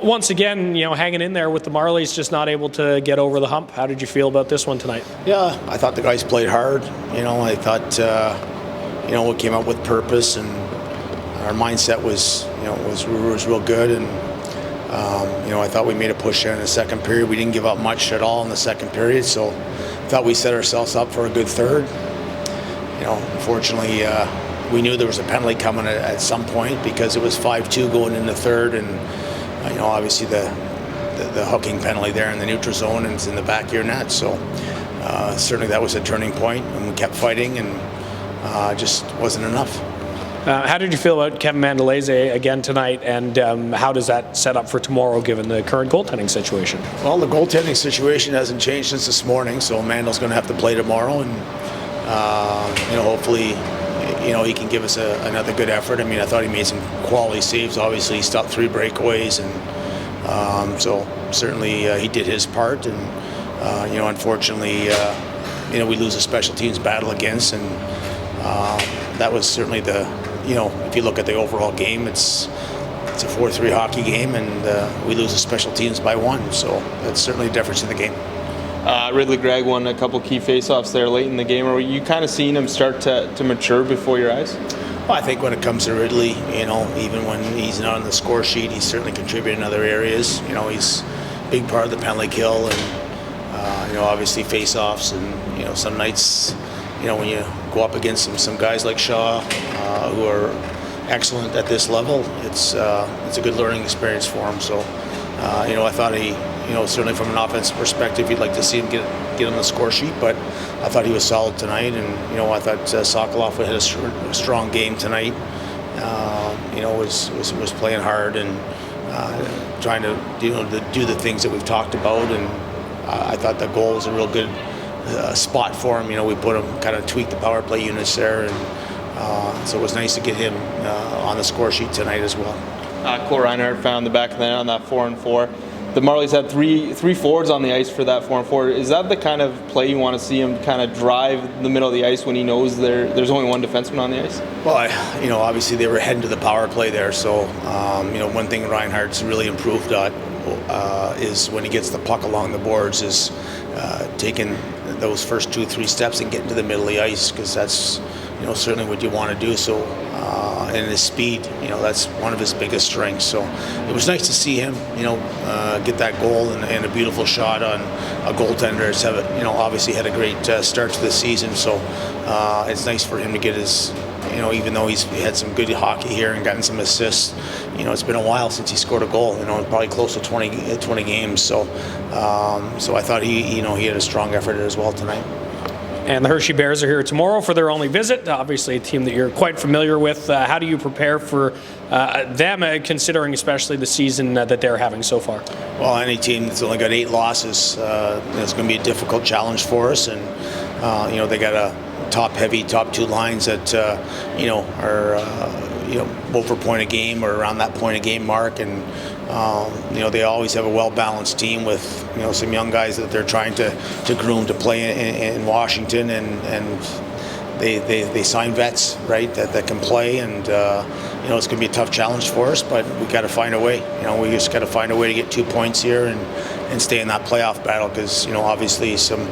Once again, hanging in there with the Marlies, just not able to get over the hump. How did you feel about this one tonight? Yeah, I thought the guys played hard. I thought, we came up with purpose, and our mindset was real good. And I thought we made a push there in the second period. We didn't give up much at all in the second period, so I thought we set ourselves up for a good third. Unfortunately, we knew there was a penalty coming at some point because it was 5-2 going in the third, and obviously the hooking penalty there in the neutral zone, and it's in the back of your net. So certainly that was a turning point, and we kept fighting, and just wasn't enough. How did you feel about Kevin Mandelese again tonight, and how does that set up for tomorrow given the current goaltending situation? Well, the goaltending situation hasn't changed since this morning, so Mandel's going to have to play tomorrow, and hopefully he can give us another good effort. I mean, I thought he made some quality saves. Obviously, he stopped 3 breakaways, and so certainly he did his part. And unfortunately, we lose a special teams battle against, and that was certainly if you look at the overall game, it's a 4-3 hockey game, and we lose a special teams by 1. So that's certainly a difference in the game. Ridley Gregg won a couple key faceoffs there late in the game. Are you kind of seeing him start to mature before your eyes? Well, I think when it comes to Ridley, even when he's not on the score sheet, he's certainly contributed in other areas. He's a big part of the penalty kill, and obviously faceoffs, and some nights, when you go up against some guys like Shaw, who are excellent at this level, it's a good learning experience for him. So, I thought he. Certainly from an offensive perspective, you'd like to see him get on the score sheet, but I thought he was solid tonight, and I thought Sokolov had a strong game tonight. Was playing hard and trying to do the things that we've talked about, and I thought the goal was a real good spot for him. We put him, kind of tweaked the power play units there, and so it was nice to get him on the score sheet tonight as well. Cole Reinhardt found the back of the net on that 4-4. The Marlies had three forwards on the ice for that 4-4. Is that the kind of play you want to see him kind of drive the middle of the ice when he knows there's only one defenseman on the ice? Well, obviously they were heading to the power play there. So, one thing Reinhardt's really improved at is when he gets the puck along the boards is taking those first 2-3 steps and getting to the middle of the ice, because that's certainly what you want to do. So. And his speed, that's one of his biggest strengths. So it was nice to see him, get that goal and a beautiful shot on a goaltender. It's obviously had a great start to the season. So it's nice for him to get his, even though he had some good hockey here and gotten some assists, it's been a while since he scored a goal. Probably close to 20 games. So I thought he had a strong effort as well tonight. And the Hershey Bears are here tomorrow for their only visit. Obviously a team that you're quite familiar with. How do you prepare for them, considering especially the season that they're having so far? Well, any team that's only got 8 losses, it's going to be a difficult challenge for us. And, they got a top-heavy, top 2 lines that, are, both for point of game or around that point of game mark. And, they always have a well-balanced team with, some young guys that they're trying to groom to play in Washington, and they sign vets, right, that can play, and it's going to be a tough challenge for us, but we got to find a way. We just got to find a way to get 2 points here and stay in that playoff battle, because obviously some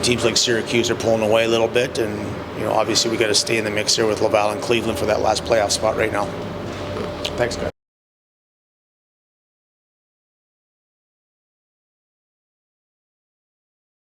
teams like Syracuse are pulling away a little bit, and obviously we got to stay in the mix here with Laval and Cleveland for that last playoff spot right now. Thanks, guys.